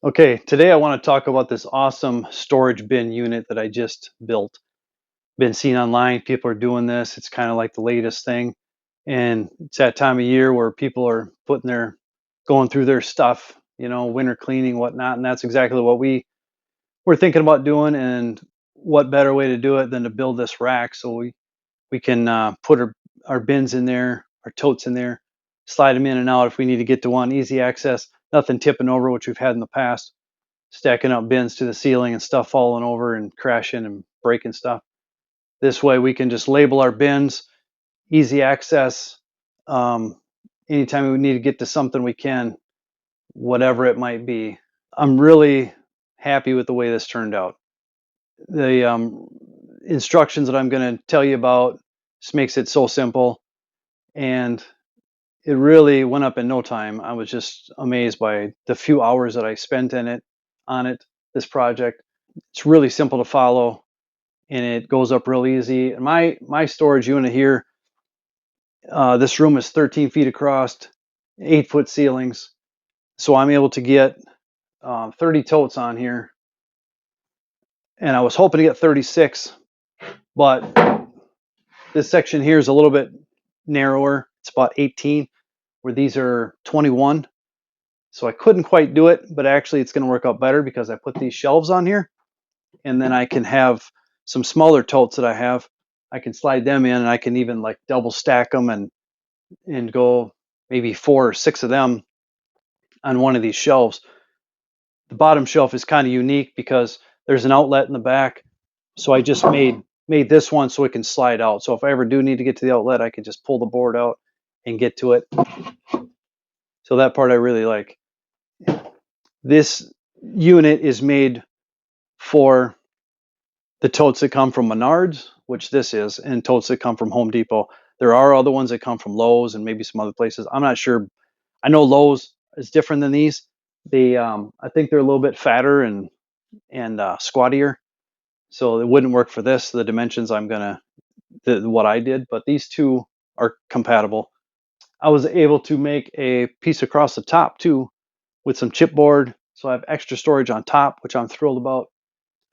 Okay, today I want to talk about this awesome storage bin unit that I just built. Been seeing online, people are doing this. It's kind of like the latest thing. And it's that time of year where people are going through their stuff, winter cleaning, whatnot. And that's exactly what we're thinking about doing. And what better way to do it than to build this rack so we can put our bins in there, our totes in there, slide them in and out if we need to get to one, easy access, nothing tipping over, which we've had in the past, stacking up bins to the ceiling and stuff falling over and crashing and breaking stuff. This way we can just label our bins, easy access. Um, Anytime we need to get to something, we can, whatever it might be. I'm really happy with the way this turned out. The instructions that I'm going to tell you about just makes it so simple, and it really went up in no time. I was just amazed by the few hours that I spent on it, this project. It's really simple to follow, and it goes up real easy. And my storage unit here, this room is 13 feet across, 8-foot ceilings, so I'm able to get 30 totes on here, and I was hoping to get 36, but this section here is a little bit narrower. It's about 18, where these are 21. So I couldn't quite do it, but actually it's going to work out better because I put these shelves on here, and then I can have some smaller totes that I have. I can slide them in, and I can even like double stack them and go maybe 4 or 6 of them on one of these shelves. The bottom shelf is kind of unique because there's an outlet in the back. So I just made this one so it can slide out. So if I ever do need to get to the outlet, I can just pull the board out and get to it. So that part I really like. This unit is made for the totes that come from Menards, which this is, and totes that come from Home Depot. There are other ones that come from Lowe's and maybe some other places. I'm not sure. I know Lowe's is different than these. I think they're a little bit fatter and squattier, so it wouldn't work for this. The dimensions what I did, but these two are compatible. I was able to make a piece across the top too with some chipboard, so I have extra storage on top, which I'm thrilled about.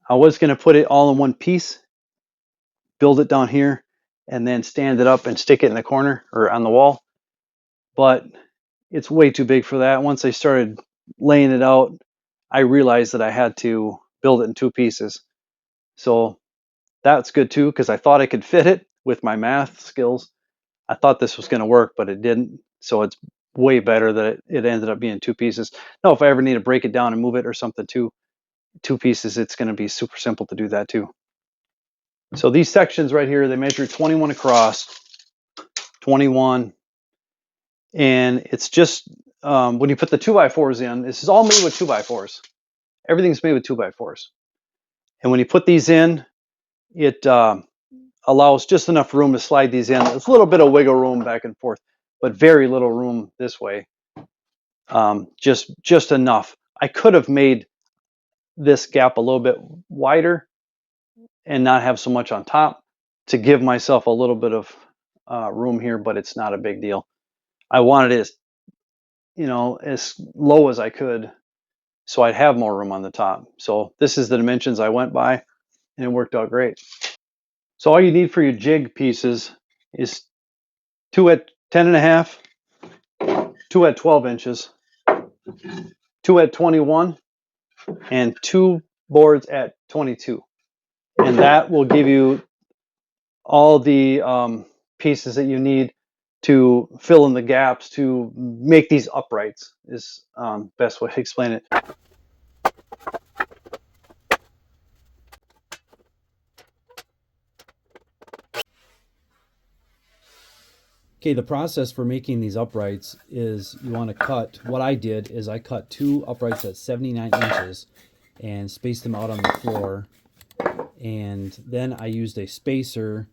I was going to put it all in one piece, build it down here, and then stand it up and stick it in the corner or on the wall, but it's way too big for that. Once I started laying it out, I realized that I had to build it in 2 pieces. So that's good too, because I thought I could fit it with my math skills. I thought this was going to work, but it didn't. So it's way better that it ended up being 2 pieces. Now, if I ever need to break it down and move it or something too, 2 pieces, it's going to be super simple to do that too. So these sections right here, they measure 21 across, 21, and it's just when you put the 2x4's in, this is all made with 2x4's. Everything's made with 2x4's. And when you put these in, it allows just enough room to slide these in. There's a little bit of wiggle room back and forth, but very little room this way. Just enough. I could have made this gap a little bit wider and not have so much on top to give myself a little bit of room here, but it's not a big deal. I wanted it as low as I could so I'd have more room on the top. So this is the dimensions I went by, and it worked out great. So all you need for your jig pieces is 2 at 10.5, 2 at 12 inches, 2 at 21, and 2 boards at 22. And that will give you all the pieces that you need to fill in the gaps to make these uprights is best way to explain it. Okay, the process for making these uprights is you want to cut, what I did is I cut 2 uprights at 79 inches and spaced them out on the floor. And then I used a spacer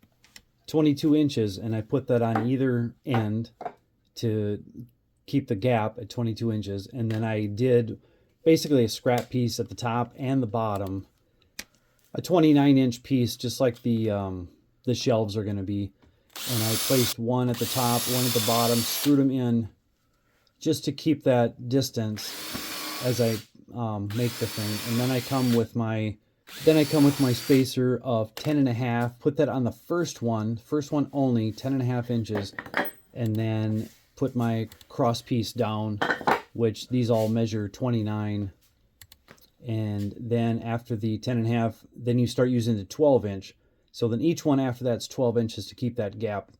22 inches and I put that on either end to keep the gap at 22 inches. And then I did basically a scrap piece at the top and the bottom, a 29-inch piece, just like the shelves are going to be. And I placed one at the top, one at the bottom, screwed them in just to keep that distance as I make the thing. And then I come with my spacer of 10.5. Put that on the first one only, 10.5 inches, and then put my cross piece down, which these all measure 29. And then after the 10.5, then you start using the 12-inch. So then each one after that's 12 inches to keep that gap.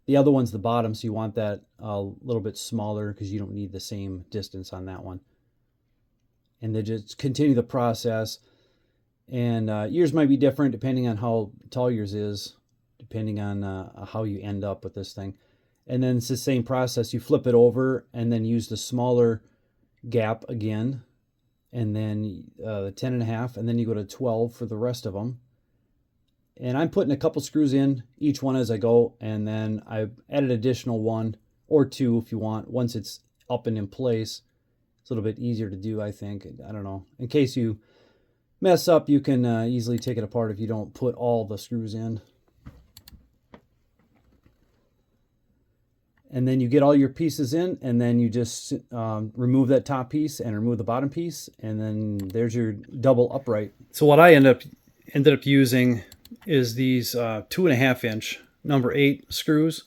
The other one's the bottom, so you want that a little bit smaller because you don't need the same distance on that one. And then just continue the process. And yours might be different depending on how tall yours is, depending on how you end up with this thing. And then it's the same process. You flip it over and then use the smaller gap again, and then the 10.5, and then you go to 12 for the rest of them. And I'm putting a couple screws in each one as I go, and then I added additional one or two if you want. Once it's up and in place, it's a little bit easier to do, I think. I don't know. In case you mess up, you can easily take it apart if you don't put all the screws in. And then you get all your pieces in, and then you just remove that top piece and remove the bottom piece, and then there's your double upright. So what I ended up using is these 2.5-inch number 8 screws.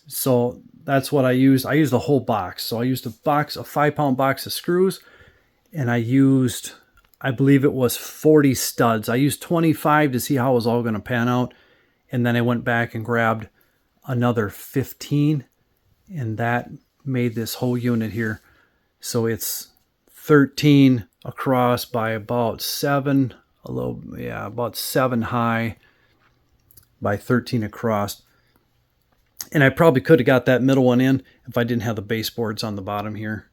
So that's what I used. I used the whole box. So I used a 5-pound box of screws, and I used, I believe it was 40 studs. I used 25 to see how it was all going to pan out, and then I went back and grabbed another 15, and that made this whole unit here. So it's 13 across by about 7, about 7 high by 13 across. And I probably could have got that middle one in if I didn't have the baseboards on the bottom here.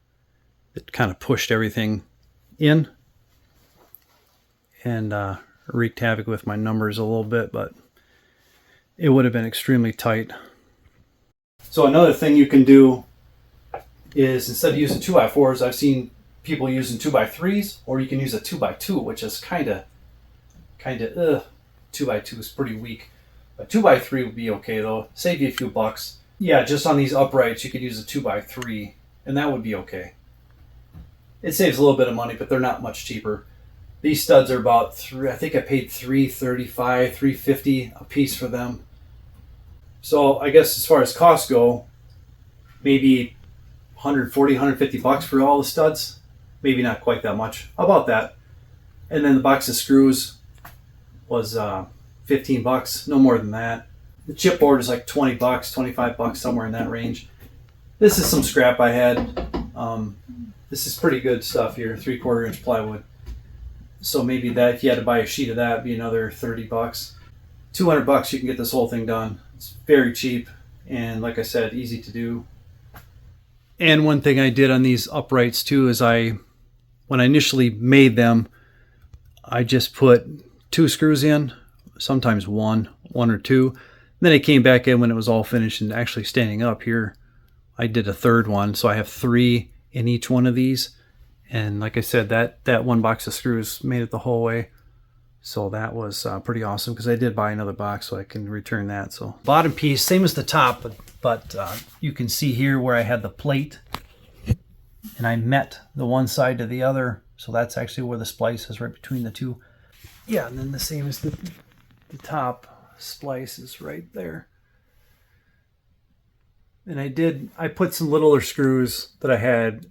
It kind of pushed everything in and wreaked havoc with my numbers a little bit, but it would have been extremely tight. So another thing you can do is, instead of using 2x4s, I've seen people using 2x3s, or you can use a 2x2, which is kind of 2x2 is pretty weak. A 2x3 would be okay though. Save you a few bucks. Yeah, just on these uprights, you could use a 2x3, and that would be okay. It saves a little bit of money, but they're not much cheaper. These studs are about I think I paid $335, $350 a piece for them. So I guess as far as costs go, maybe 140, 150 bucks for all the studs. Maybe not quite that much. How about that? And then the box of screws was 15 bucks, no more than that. The chipboard is like 20 bucks, 25 bucks, somewhere in that range. This is some scrap I had. This is pretty good stuff here, 3/4 inch plywood. So maybe that, if you had to buy a sheet of that, it'd be another 30 bucks. 200 bucks, you can get this whole thing done. It's very cheap, and like I said, easy to do. And one thing I did on these uprights too is when I initially made them, I just put 2 screws in, sometimes one or two. Then I came back in when it was all finished and actually standing up here. I did a third one, so I have 3 in each one of these. And like I said, that one box of screws made it the whole way. So that was pretty awesome, because I did buy another box, so I can return that. So bottom piece, same as the top, but you can see here where I had the plate, and I met the one side to the other. So that's actually where the splice is, right between the two. Yeah, and then the same as the top splice is right there. And I put some littler screws that I had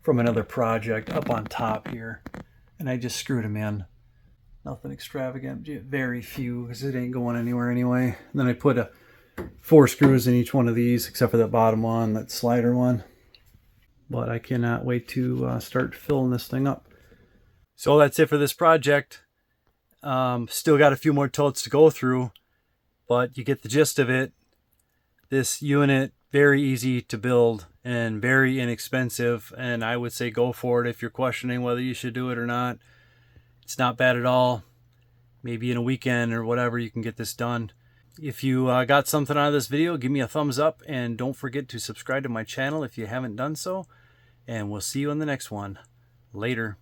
from another project up on top here, and I just screwed them in. Nothing extravagant, very few, because it ain't going anywhere anyway. And then I put 4 screws in each one of these, except for that bottom one, that slider one. But I cannot wait to start filling this thing up. So that's it for this project. Still got a few more totes to go through, but you get the gist of it. This unit, very easy to build and very inexpensive, and I would say go for it if you're questioning whether you should do it or not. It's not bad at all. Maybe in a weekend or whatever you can get this done. If you got something out of this video, give me a thumbs up, and don't forget to subscribe to my channel if you haven't done so, and we'll see you in the next one. Later.